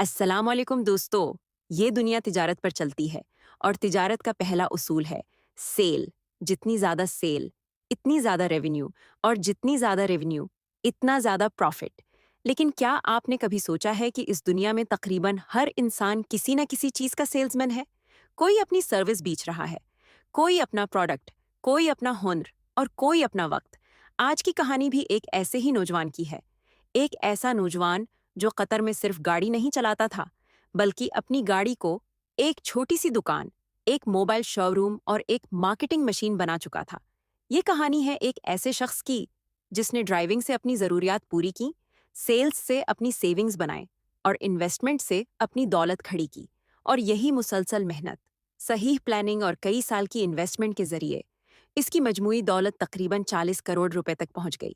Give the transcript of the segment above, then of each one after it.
अस्सलाम वालेकुम दोस्तों। ये दुनिया तिजारत पर चलती है और तिजारत का पहला उसूल है सेल। जितनी ज़्यादा सेल, इतनी ज़्यादा रेवेन्यू, और जितनी ज़्यादा रेवेन्यू, इतना ज़्यादा प्रॉफिट। लेकिन क्या आपने कभी सोचा है कि इस दुनिया में तकरीबन हर इंसान किसी न किसी चीज़ का सेल्समैन है? कोई अपनी सर्विस बेच रहा है, कोई अपना प्रोडक्ट, कोई अपना हुनर और कोई अपना वक्त। आज की कहानी भी एक ऐसे ही नौजवान की है। एक ऐसा नौजवान जो कतर में सिर्फ गाड़ी नहीं चलाता था, बल्कि अपनी गाड़ी को एक छोटी सी दुकान, एक मोबाइल शोरूम और एक मार्केटिंग मशीन बना चुका था। ये कहानी है एक ऐसे शख्स की जिसने ड्राइविंग से अपनी ज़रूरियात पूरी की, सेल्स से अपनी सेविंग्स बनाए और इन्वेस्टमेंट से अपनी दौलत खड़ी की। और यही मुसलसल मेहनत, सही प्लानिंग और कई साल की इन्वेस्टमेंट के जरिए इसकी मजमूई दौलत तकरीबन 40 करोड़ रुपए तक पहुंच गई।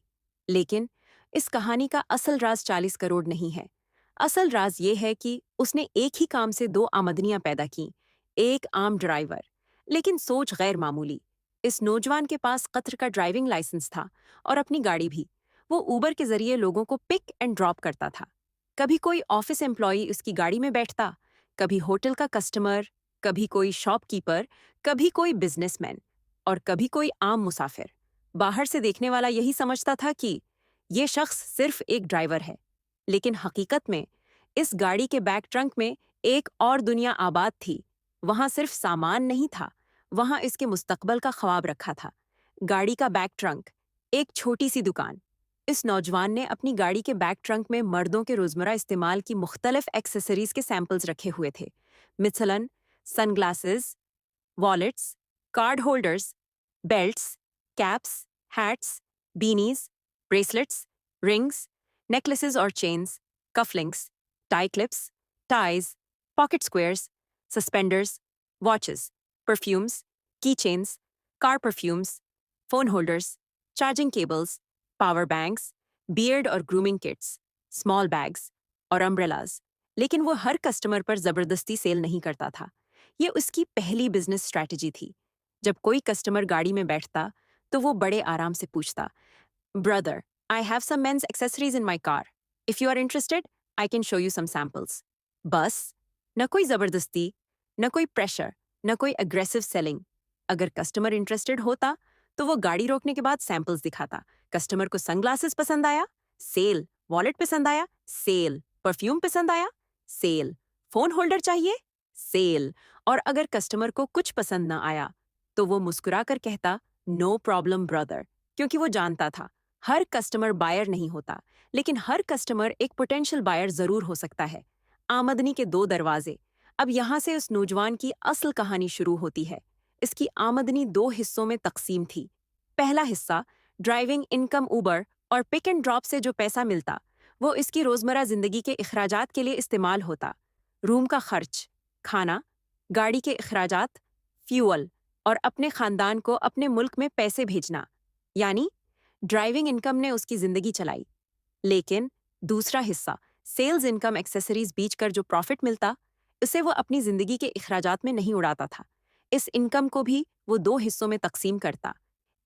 लेकिन इस कहानी का असल राज 40 करोड़ नहीं है। असल राज ये है कि उसने एक ही काम से दो आमदनियां पैदा की। एक आम ड्राइवर, लेकिन सोच गैर मामूली। इस नौजवान के पास कतर का ड्राइविंग लाइसेंस था और अपनी गाड़ी भी। वो ऊबर के जरिए लोगों को पिक एंड ड्रॉप करता था। कभी कोई ऑफिस एम्प्लॉई उसकी गाड़ी में बैठता, कभी होटल का कस्टमर, कभी कोई शॉपकीपर, कभी कोई बिजनेसमैन और कभी कोई आम मुसाफिर। बाहर से देखने वाला यही समझता था कि ये शख्स सिर्फ एक ड्राइवर है, लेकिन हकीकत में इस गाड़ी के बैक ट्रंक में एक और दुनिया आबाद थी। वहां सिर्फ सामान नहीं था, वहां इसके मुस्तकबल का ख्वाब रखा था। गाड़ी का बैक ट्रंक, एक छोटी सी दुकान। इस नौजवान ने अपनी गाड़ी के बैक ट्रंक में मर्दों के रोजमर्रा इस्तेमाल की मुख्तलिफ एक्सेसरीज के सैंपल्स रखे हुए थे। मिथलन sunglasses, wallets, card holders, belts, caps, hats, beanies, bracelets, rings, necklaces और chains, cufflinks, tie clips, ties, pocket squares, suspenders, watches, perfumes, key chains, car perfumes, phone holders, charging cables, power banks, beard और grooming kits, small bags और umbrellas. लेकिन वो हर customer पर जबरदस्ती cell नहीं करता था। ये उसकी पहली बिजनेस स्ट्रैटेजी थी। जब कोई कस्टमर गाड़ी में बैठता, तो वो बड़े आराम से पूछता, brother, I have some men's accessories in my car. If you are interested, I can show you some samples. बस, न कोई जबरदस्ती, न कोई प्रेशर, न कोई अग्रेसिव सेलिंग। अगर कस्टमर इंटरेस्टेड होता, तो वो गाड़ी रोकने के बाद सैंपल्स दिखाता। कस्टमर को सनग्लासेस पसंद आया, सेल। वॉलेट पसंद आया, सेल। परफ्यूम पसंद आया, सेल। फोन होल्डर चाहिए, सेल। और अगर कस्टमर को कुछ पसंद न आया, तो वो मुस्कुराकर कहता, नो प्रॉब्लम ब्रदर। क्योंकि वो जानता था हर कस्टमर बायर नहीं होता, लेकिन हर कस्टमर एक पोटेंशियल बायर जरूर हो सकता है। आमदनी के दो दरवाजे। अब यहां से उस नौजवान की असल कहानी शुरू होती है। इसकी आमदनी दो हिस्सों में तकसीम थी। पहला हिस्सा, ड्राइविंग इनकम ऊबर और पिक एंड ड्रॉप से जो पैसा मिलता, वो इसकी रोजमर्रा जिंदगी के अखराजात के लिए इस्तेमाल होता। रूम का खर्च, खाना, गाड़ी के अखराजात, फ्यूअल और अपने खानदान को अपने मुल्क में पैसे भेजना। यानी ड्राइविंग इनकम ने उसकी जिंदगी चलाई। लेकिन दूसरा हिस्सा, सेल्स इनकम एक्सेसरीज बेचकर जो प्रॉफिट मिलता, उसे वो अपनी जिंदगी के अखराजात में नहीं उड़ाता था। इस इनकम को भी वो दो हिस्सों में तकसीम करता।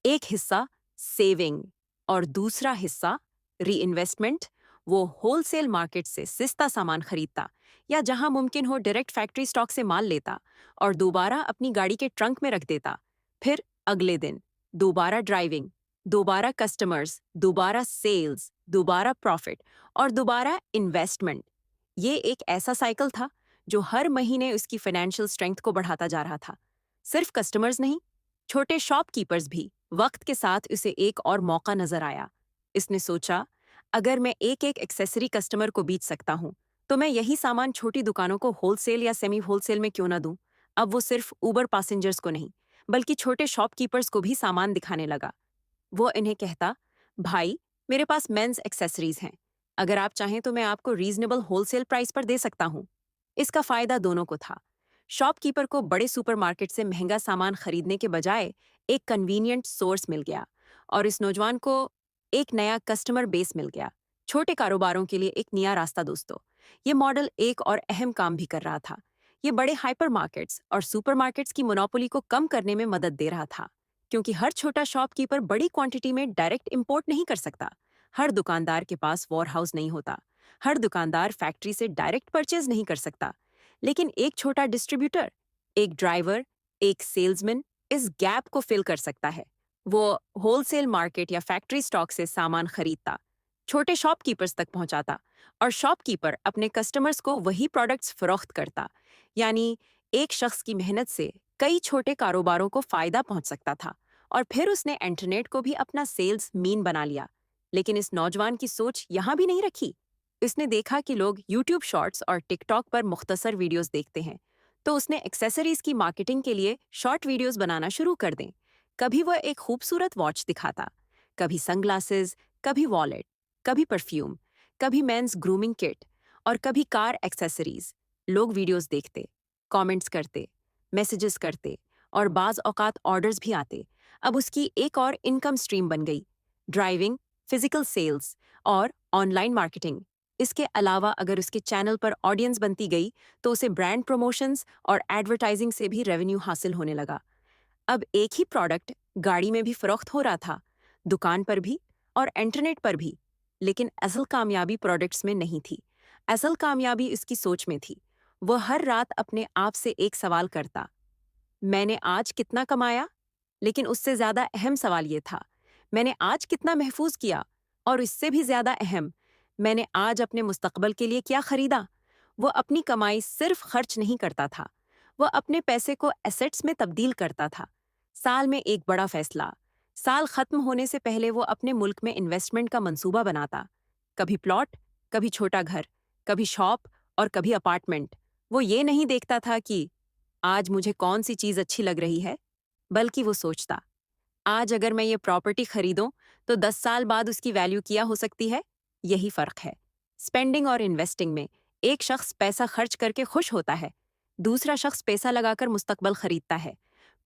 एक हिस्सा सेविंग और दूसरा हिस्सा री इन्वेस्टमेंट। वो होलसेल मार्केट से सस्ता सामान खरीदता या जहां मुमकिन हो डायरेक्ट फैक्ट्री स्टॉक से माल लेता और दोबारा अपनी गाड़ी के ट्रंक में रख देता। फिर अगले दिन दोबारा ड्राइविंग, दोबारा कस्टमर्स, दोबारा सेल्स, दोबारा प्रॉफिट और दोबारा इन्वेस्टमेंट। ये एक ऐसा साइकिल था जो हर महीने उसकी फाइनेंशियल स्ट्रेंथ को बढ़ाता जा रहा था। सिर्फ कस्टमर्स नहीं, छोटे शॉपकीपर्स भी। वक्त के साथ उसे एक और मौका नजर आया। इसने सोचा, अगर मैं एक एक एक्सेसरी कस्टमर को बेच सकता हूं, तो मैं यही सामान छोटी दुकानों को होलसेल या सेमी होलसेल में क्यों ना दूं। अब वो सिर्फ ऊबर पैसेंजर्स को नहीं, बल्कि छोटे शॉपकीपर्स को भी सामान दिखाने लगा। वो इन्हें कहता, भाई, मेरे पास मेंस एक्सेसरीज हैं। अगर आप चाहें तो मैं आपको रीजनेबल होलसेल प्राइस पर दे सकता हूं। इसका फायदा दोनों को था। शॉपकीपर को बड़े सुपरमार्केट से महंगा सामान खरीदने के बजाय एक कन्वीनियंट सोर्स मिल गया, और इस नौजवान को एक नया कस्टमर बेस मिल गया। छोटे कारोबारों के लिए एक नया रास्ता दोस्तों। ये मॉडल एक और अहम काम भी कर रहा था। ये बड़े हाइपरमार्केट्स और सुपरमार्केट्स की मोनोपोली को कम करने में मदद दे रहा था, क्योंकि हर छोटा शॉपकीपर बड़ी क्वांटिटी में डायरेक्ट इंपोर्ट नहीं कर सकता। हर दुकानदार के पास वॉर हाउस नहीं होता। हर दुकानदार फैक्ट्री से डायरेक्ट परचेज नहीं कर सकता, लेकिन एक छोटा डिस्ट्रीब्यूटर, एक ड्राइवर, एक सेल्समैन इस गैप को फिल कर सकता है। वो होलसेल मार्केट या फैक्ट्री स्टॉक से सामान खरीदता, छोटे शॉपकीपर्स तक पहुंचाता और शॉपकीपर अपने कस्टमर्स को वही प्रोडक्ट्स फरोख्त करता। यानी एक शख्स की मेहनत से कई छोटे कारोबारों को फायदा पहुंच सकता था। और फिर उसने इंटरनेट को भी अपना सेल्स मीन बना लिया। लेकिन इस नौजवान की सोच यहां भी नहीं रखी। उसने देखा कि लोग यूट्यूब शॉर्ट्स और टिकटॉक पर मुख्तसर वीडियोस देखते हैं, तो उसने एक्सेसरीज की मार्केटिंग के लिए शॉर्ट वीडियोस बनाना शुरू कर दें। कभी वह एक खूबसूरत वॉच दिखाता, कभी सनग्लासेस, कभी वॉलेट, कभी परफ्यूम, कभी मेंस ग्रूमिंग किट और कभी कार एक्सेसरीज। लोग वीडियोस देखते, कमेंट्स करते, मैसेजेस करते और बाज औकात ऑर्डर्स भी आते। अब उसकी एक और इनकम स्ट्रीम बन गई, ड्राइविंग, फिजिकल सेल्स और ऑनलाइन मार्केटिंग। इसके अलावा अगर उसके चैनल पर ऑडियंस बनती गई तो उसे ब्रांड प्रमोशंस और एडवर्टाइजिंग से भी रेवेन्यू हासिल होने लगा। अब एक ही प्रोडक्ट गाड़ी में भी फरोख्त हो रहा था, दुकान पर भी और इंटरनेट पर भी। लेकिन असल कामयाबी प्रोडक्ट्स में नहीं थी, असल कामयाबी इसकी सोच में थी। वह हर रात अपने आप से एक सवाल करता, मैंने आज कितना कमाया? लेकिन उससे ज्यादा अहम सवाल ये था, मैंने आज कितना महफूज किया? और इससे भी ज्यादा अहम, मैंने आज अपने मुस्तकबल के लिए क्या खरीदा? वो अपनी कमाई सिर्फ खर्च नहीं करता था, वह अपने पैसे को एसेट्स में तब्दील करता था। साल में एक बड़ा फैसला, साल खत्म होने से पहले वो अपने मुल्क में इन्वेस्टमेंट का मंसूबा बनाता। कभी प्लॉट, कभी छोटा घर, कभी शॉप और कभी अपार्टमेंट। वो ये नहीं देखता था कि आज मुझे कौन सी चीज अच्छी लग रही है, बल्कि वो सोचता, आज अगर मैं ये प्रॉपर्टी खरीदूं तो 10 साल बाद उसकी वैल्यू क्या हो सकती है। यही फर्क है स्पेंडिंग और इन्वेस्टिंग में। एक शख्स पैसा खर्च करके खुश होता है, दूसरा शख्स पैसा लगाकर मुस्तकबल खरीदता है।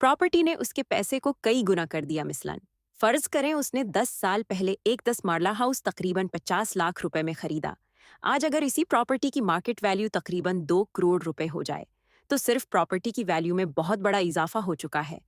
प्रॉपर्टी ने उसके पैसे को कई गुना कर दिया। मिसलन फर्ज करें उसने 10 साल पहले एक 10 मारला हाउस तकरीबन 50 लाख रुपए में खरीदा। आज अगर इसी प्रॉपर्टी की मार्केट वैल्यू तकरीबन 2 करोड़ रुपए हो जाए तो सिर्फ प्रॉपर्टी की वैल्यू में बहुत बड़ा इजाफा हो चुका है।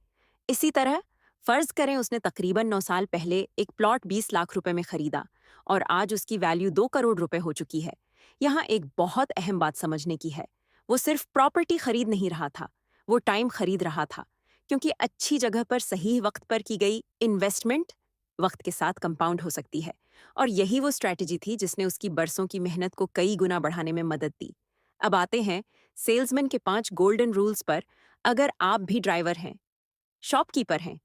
इसी तरह फर्ज करें उसने तकरीबन 9 साल पहले एक प्लॉट 20 लाख रुपए में खरीदा और आज उसकी वैल्यू 2 करोड़ रुपए हो चुकी है। यहाँ एक बहुत अहम बात समझने की है, वो सिर्फ प्रॉपर्टी खरीद नहीं रहा था, वो टाइम खरीद रहा था। क्योंकि अच्छी जगह पर सही वक्त पर की गई इन्वेस्टमेंट वक्त के साथ कंपाउंड हो सकती है। और यही वो स्ट्रैटेजी थी जिसने उसकी बरसों की मेहनत को कई गुना बढ़ाने में मदद दी। अब आते हैं सेल्समैन के 5 गोल्डन रूल्स पर। अगर आप भी ड्राइवर हैं, शॉपकीपर हैं,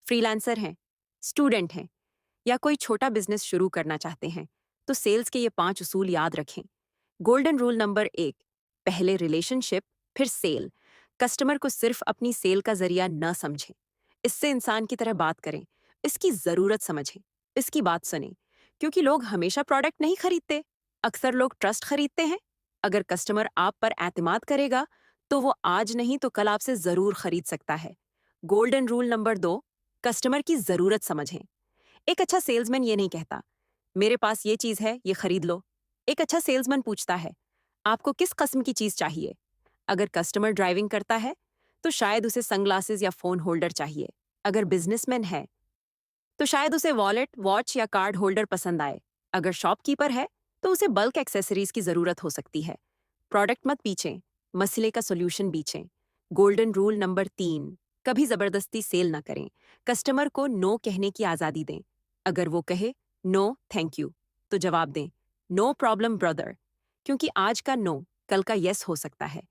फ्रीलांसर हैं, स्टूडेंट हैं या कोई छोटा बिजनेस शुरू करना चाहते हैं, तो सेल्स के ये 5 उसूल याद रखें। गोल्डन रूल नंबर 1, पहले रिलेशनशिप फिर सेल। कस्टमर को सिर्फ अपनी सेल का जरिया न समझें, इससे इंसान की तरह बात करें, इसकी जरूरत समझें, इसकी बात सुनें। क्योंकि लोग हमेशा प्रोडक्ट नहीं खरीदते, अक्सर लोग ट्रस्ट खरीदते हैं। अगर कस्टमर आप पर एतमाद करेगा तो वो आज नहीं तो कल आपसे जरूर खरीद सकता है। गोल्डन रूल नंबर 2, कस्टमर की जरूरत समझें। एक अच्छा सेल्समैन ये नहीं कहता, मेरे पास ये चीज है, ये खरीद लो। एक अच्छा सेल्समैन पूछता है, आपको किस किस्म की चीज चाहिए? अगर कस्टमर ड्राइविंग करता है तो शायद उसे सनग्लासेस या फोन होल्डर चाहिए। अगर बिजनेसमैन है तो शायद उसे वॉलेट, वॉच या कार्ड होल्डर पसंद आए। अगर शॉपकीपर है तो उसे बल्क एक्सेसरीज की जरूरत हो सकती है। प्रोडक्ट मत बेचें, मसले का सोल्यूशन बेचें। गोल्डन रूल नंबर 3, कभी जबरदस्ती सेल ना करें। कस्टमर को नो कहने की आजादी दें। अगर वो कहे नो थैंक यू तो जवाब दें, नो प्रॉब्लम ब्रदर। क्योंकि आज का नो कल का यस हो सकता है।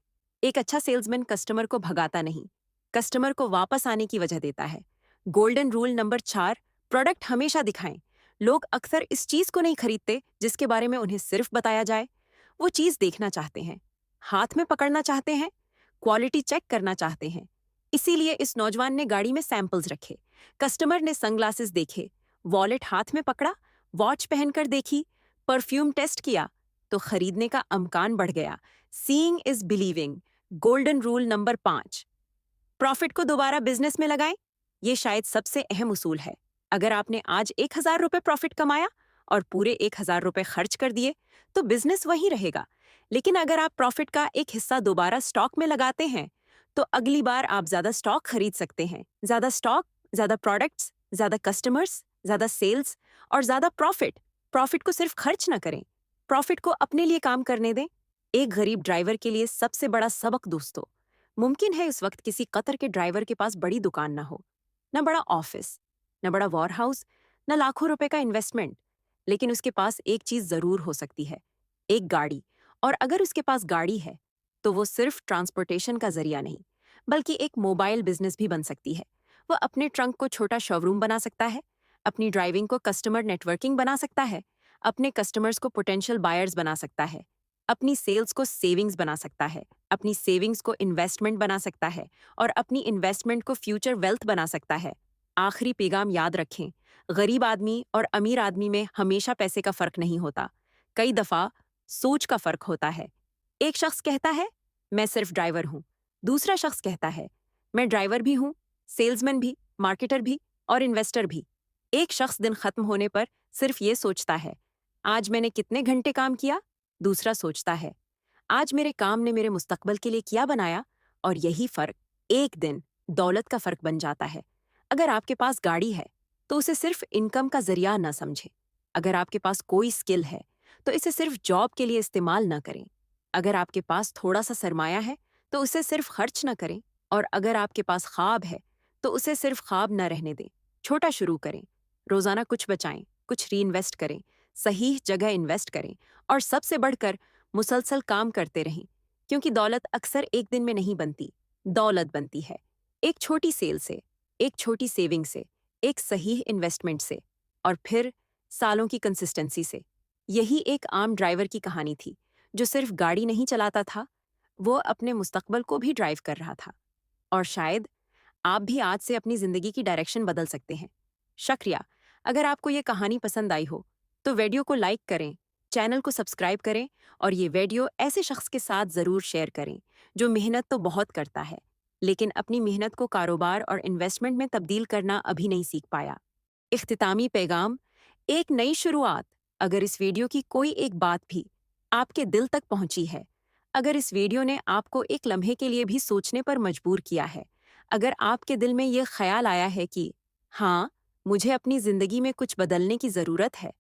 एक अच्छा सेल्समैन कस्टमर को भगाता नहीं, कस्टमर को वापस आने की वजह देता है। गोल्डन रूल नंबर 4, प्रोडक्ट हमेशा दिखाएं। लोग अक्सर इस चीज को नहीं खरीदते जिसके बारे में उन्हें सिर्फ बताया जाए। वो चीज देखना चाहते हैं, हाथ में पकड़ना चाहते हैं, क्वालिटी चेक करना चाहते हैं। इसीलिए इस नौजवान ने गाड़ी में सैंपल्स रखे, कस्टमर ने सनग्लासेस देखे, वॉलेट हाथ में पकड़ा, वॉच पहनकर देखी, परफ्यूम टेस्ट किया, तो खरीदने का अमकान बढ़ गया। Seeing is believing. Golden rule number 5, profit को दोबारा बिजनेस में लगाएं। ये शायद सबसे अहम उसूल है। अगर आपने आज 1,000 रुपए प्रॉफिट कमाया और पूरे 1,000 रुपए खर्च कर दिए तो बिजनेस वही रहेगा। लेकिन अगर आप प्रॉफिट का एक हिस्सा दोबारा स्टॉक में लगाते हैं तो अगली बार आप ज्यादा स्टॉक खरीद सकते हैं। ज्यादा स्टॉक, ज्यादा प्रोडक्ट्स, ज्यादा कस्टमर्स, ज्यादा सेल्स और ज्यादा प्रॉफिट। प्रॉफिट को सिर्फ खर्च ना करें, प्रॉफिट को अपने लिए काम करने दें। एक गरीब ड्राइवर के लिए सबसे बड़ा सबक दोस्तों, मुमकिन है इस वक्त किसी कतर के ड्राइवर के पास बड़ी दुकान ना हो, न बड़ा ऑफिस, न बड़ा वॉर हाउस, न लाखों रुपए का इन्वेस्टमेंट, लेकिन उसके पास एक चीज जरूर हो सकती है, एक गाड़ी। और अगर उसके पास गाड़ी है तो वो सिर्फ ट्रांसपोर्टेशन का जरिया नहीं, बल्कि एक मोबाइल बिजनेस भी बन सकती है। वो अपने ट्रंक को छोटा शोरूम बना सकता है, अपनी ड्राइविंग को कस्टमर नेटवर्किंग बना सकता है, अपने कस्टमर्स को पोटेंशियल बायर्स बना सकता है, अपनी सेल्स को सेविंग्स बना सकता है, अपनी सेविंग्स को इन्वेस्टमेंट बना सकता है, और अपनी इन्वेस्टमेंट को फ्यूचर वेल्थ बना सकता है। आखिरी पैगाम याद रखें, गरीब आदमी और अमीर आदमी में हमेशा पैसे का फर्क नहीं होता, कई दफा सोच का फर्क होता है। एक शख्स कहता है मैं सिर्फ ड्राइवर हूं, दूसरा शख्स कहता है मैं ड्राइवर भी हूं, सेल्समैन भी, मार्केटर भी और इन्वेस्टर भी। एक शख्स दिन खत्म होने पर सिर्फ ये सोचता है आज मैंने कितने घंटे काम किया, दूसरा सोचता है आज मेरे काम ने मेरे मुस्तकबल के लिए क्या बनाया। और यही फर्क एक दिन दौलत का फर्क बन जाता है। अगर आपके पास गाड़ी है तो उसे सिर्फ इनकम का जरिया न समझें। अगर आपके पास कोई स्किल है तो इसे सिर्फ जॉब के लिए इस्तेमाल न करें। अगर आपके पास थोड़ा सा सरमाया है तो उसे सिर्फ खर्च न करें। और अगर आपके पास ख्वाब है तो उसे सिर्फ ख्वाब न रहने दें, छोटा शुरू करें। रोजाना कुछ बचाएं, कुछ री इन्वेस्ट करें, सही जगह इन्वेस्ट करें, और सबसे बढ़कर मुसलसल काम करते रहें, क्योंकि दौलत अक्सर एक दिन में नहीं बनती, दौलत बनती है एक छोटी सेल से, एक छोटी सेविंग से, एक सही इन्वेस्टमेंट से, और फिर सालों की कंसिस्टेंसी से। यही एक आम ड्राइवर की कहानी थी, जो सिर्फ गाड़ी नहीं चलाता था, वो अपने मुस्तकबल को भी ड्राइव कर रहा था। और शायद आप भी आज से अपनी जिंदगी की डायरेक्शन बदल सकते हैं। शुक्रिया। अगर आपको ये कहानी पसंद आई हो तो वीडियो को लाइक करें, चैनल को सब्सक्राइब करें, और ये वीडियो ऐसे शख्स के साथ ज़रूर शेयर करें जो मेहनत तो बहुत करता है, लेकिन अपनी मेहनत को कारोबार और इन्वेस्टमेंट में तब्दील करना अभी नहीं सीख पाया। इख्तितामी पैगाम, एक नई शुरुआत। अगर इस वीडियो की कोई एक बात भी आपके दिल तक पहुंची है, अगर इस वीडियो ने आपको एक लम्हे के लिए भी सोचने पर मजबूर किया है, अगर आपके दिल में ये ख्याल आया है कि हाँ, मुझे अपनी ज़िंदगी में कुछ बदलने की ज़रूरत है,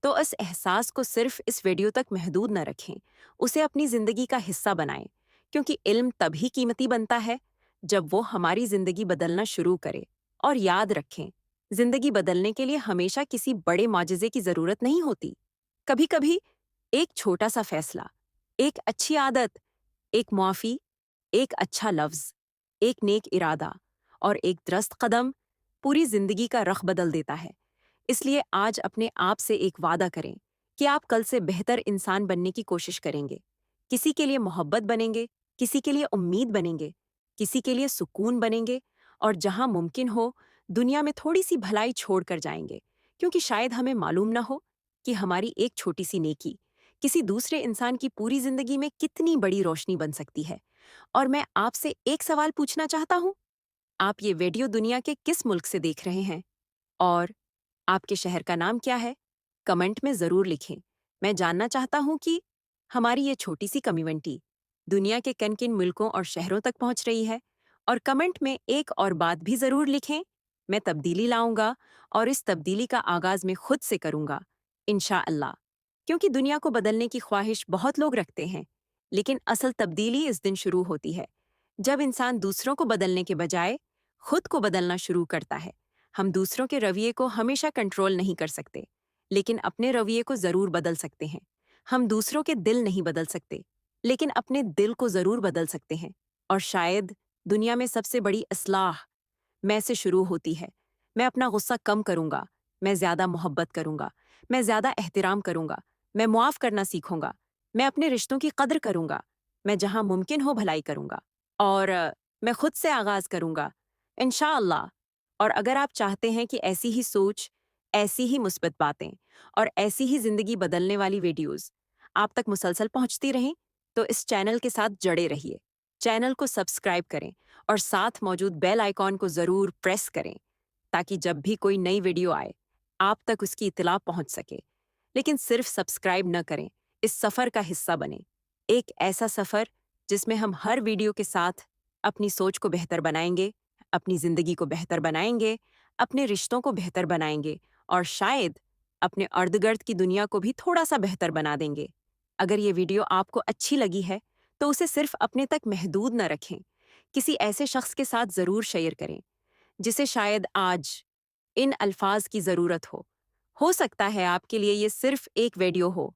तो इस एहसास को सिर्फ इस वीडियो तक महदूद न रखें, उसे अपनी ज़िंदगी का हिस्सा बनाएं। क्योंकि इल्म तभी कीमती बनता है जब वो हमारी ज़िंदगी बदलना शुरू करे। और याद रखें, ज़िंदगी बदलने के लिए हमेशा किसी बड़े माजिज़े की ज़रूरत नहीं होती। कभी कभी एक छोटा सा फैसला, एक अच्छी आदत, एक मुआफ़ी, एक अच्छा लफ्ज़, एक नेक इरादा और एक दुरुस्त कदम पूरी जिंदगी का रख बदल देता है। इसलिए आज अपने आप से एक वादा करें कि आप कल से बेहतर इंसान बनने की कोशिश करेंगे। किसी के लिए मोहब्बत बनेंगे, किसी के लिए उम्मीद बनेंगे, किसी के लिए सुकून बनेंगे, और जहां मुमकिन हो दुनिया में थोड़ी सी भलाई छोड़ कर जाएंगे, क्योंकि शायद हमें मालूम न हो कि हमारी एक छोटी सी नेकी किसी दूसरे इंसान की पूरी जिंदगी में कितनी बड़ी रोशनी बन सकती है। और मैं आपसे एक सवाल पूछना चाहता हूँ, आप ये वीडियो दुनिया के किस मुल्क से देख रहे हैं? और आपके शहर का नाम क्या है? कमेंट में ज़रूर लिखें। मैं जानना चाहता हूँ कि हमारी ये छोटी सी कम्युनिटी दुनिया के किन किन मुल्कों और शहरों तक पहुँच रही है। और कमेंट में एक और बात भी ज़रूर लिखें, मैं तब्दीली लाऊंगा, और इस तब्दीली का आगाज़ मैं खुद से करूंगा, इंशाअल्लाह। क्योंकि दुनिया को बदलने की ख्वाहिश बहुत लोग रखते हैं, लेकिन असल तब्दीली इस दिन शुरू होती है जब इंसान दूसरों को बदलने के बजाय खुद को बदलना शुरू करता है। हम दूसरों के रवैये को हमेशा कंट्रोल नहीं कर सकते, लेकिन अपने रवैये को ज़रूर बदल सकते हैं। हम दूसरों के दिल नहीं बदल सकते, लेकिन अपने दिल को ज़रूर बदल सकते हैं। और शायद दुनिया में सबसे बड़ी इस्लाह मैं से शुरू होती है। मैं अपना गुस्सा कम करूंगा, मैं ज़्यादा मोहब्बत करूंगा, मैं ज़्यादा एहतराम करूंगा, मैं मुआफ़ करना सीखूंगा, मैं अपने रिश्तों की कद्र करूंगा, मैं जहां मुमकिन हो भलाई करूंगा, और मैं खुद से आगाज़ करूंगा, इंशाअल्लाह। और अगर आप चाहते हैं कि ऐसी ही सोच, ऐसी ही मुस्बत बातें और ऐसी ही ज़िंदगी बदलने वाली वीडियोज़ आप तक मुसलसल पहुंचती रहें, तो इस चैनल के साथ जड़े रहिए। चैनल को सब्सक्राइब करें और साथ मौजूद बेल आइकॉन को ज़रूर प्रेस करें, ताकि जब भी कोई नई वीडियो आए आप तक उसकी इत्तला पहुंच सके। लेकिन सिर्फ सब्सक्राइब न करें, इस सफ़र का हिस्सा बने। एक ऐसा सफ़र जिसमें हम हर वीडियो के साथ अपनी सोच को बेहतर बनाएंगे, अपनी ज़िंदगी को बेहतर बनाएंगे, अपने रिश्तों को बेहतर बनाएंगे, और शायद अपने अर्द गिर्द की दुनिया को भी थोड़ा सा बेहतर बना देंगे। अगर ये वीडियो आपको अच्छी लगी है तो उसे सिर्फ अपने तक महदूद न रखें। किसी ऐसे शख्स के साथ ज़रूर शेयर करें जिसे शायद आज इन अल्फाज की ज़रूरत हो। हो सकता है आपके लिए ये सिर्फ एक वीडियो हो,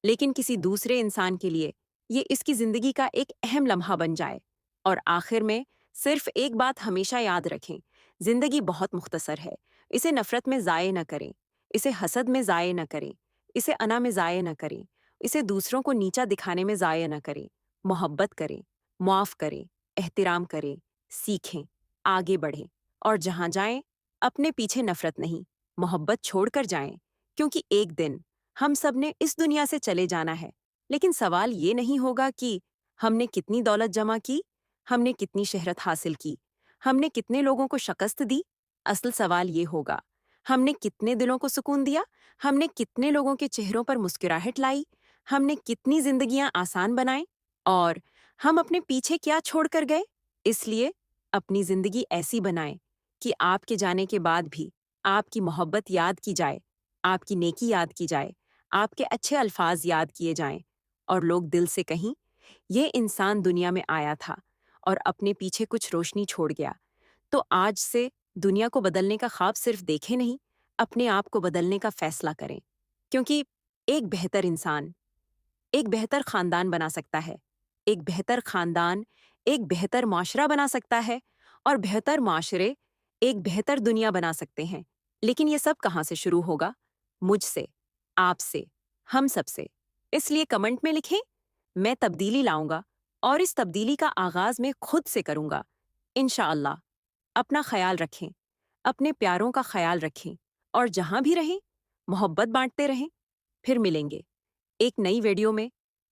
लेकिन किसी दूसरे इंसान के लिए ये इसकी ज़िंदगी का एक अहम लम्हा बन जाए। और आखिर में सिर्फ एक बात हमेशा याद रखें, ज़िंदगी बहुत मुख्तसर है। इसे नफ़रत में ज़ाये न करें, इसे हसद में ज़ाये न करें, इसे अना में ज़ाये न करें, इसे दूसरों को नीचा दिखाने में ज़ाये न करें। मोहब्बत करें, मुआफ़ करें, एहतराम करें, सीखें, आगे बढ़ें और जहाँ जाएं अपने पीछे नफरत नहीं, मोहब्बत छोड़कर जाएं, क्योंकि एक दिन हम सब ने इस दुनिया से चले जाना है। लेकिन सवाल ये नहीं होगा कि हमने कितनी दौलत जमा की, हमने कितनी शहरत हासिल की, हमने कितने लोगों को शिकस्त दी। असल सवाल ये होगा, हमने कितने दिलों को सुकून दिया, हमने कितने लोगों के चेहरों पर मुस्कुराहट लाई, हमने कितनी जिंदगियां आसान बनाई और हम अपने पीछे क्या छोड़कर गए। इसलिए अपनी जिंदगी ऐसी बनाएं कि आपके जाने के बाद भी आपकी मोहब्बत याद की जाए, आपकी नेकी याद की जाए, आपके अच्छे अल्फाज याद किए जाएं और लोग दिल से कहीं, ये इंसान दुनिया में आया था और अपने पीछे कुछ रोशनी छोड़ गया। तो आज से दुनिया को बदलने का ख्वाब सिर्फ देखें नहीं, अपने आप को बदलने का फैसला करें। क्योंकि एक बेहतर इंसान एक बेहतर खानदान बना सकता है, एक बेहतर खानदान एक बेहतर माशरा बना सकता है और बेहतर माशरे एक बेहतर दुनिया बना सकते हैं। लेकिन ये सब कहाँ से शुरू होगा? मुझसे, आपसे, हम सबसे। इसलिए कमेंट में लिखें, मैं तब्दीली लाऊंगा और इस तब्दीली का आगाज मैं खुद से करूंगा। इंशाअल्लाह। अपना ख्याल रखें, अपने प्यारों का ख्याल रखें और जहां भी रहें, मोहब्बत बांटते रहें। फिर मिलेंगे एक नई वीडियो में,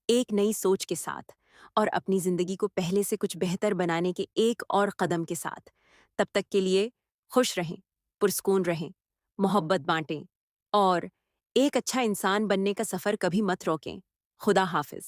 एक नई सोच के साथ और अपनी जिंदगी को पहले से कुछ बेहतर बनाने के एक और कदम के साथ। तब तक के लिए खुश रहें, पुरस्कून रहें, मोहब्बत बांटें और एक अच्छा इंसान बनने का सफर कभी मत रोकें। खुदा हाफिज।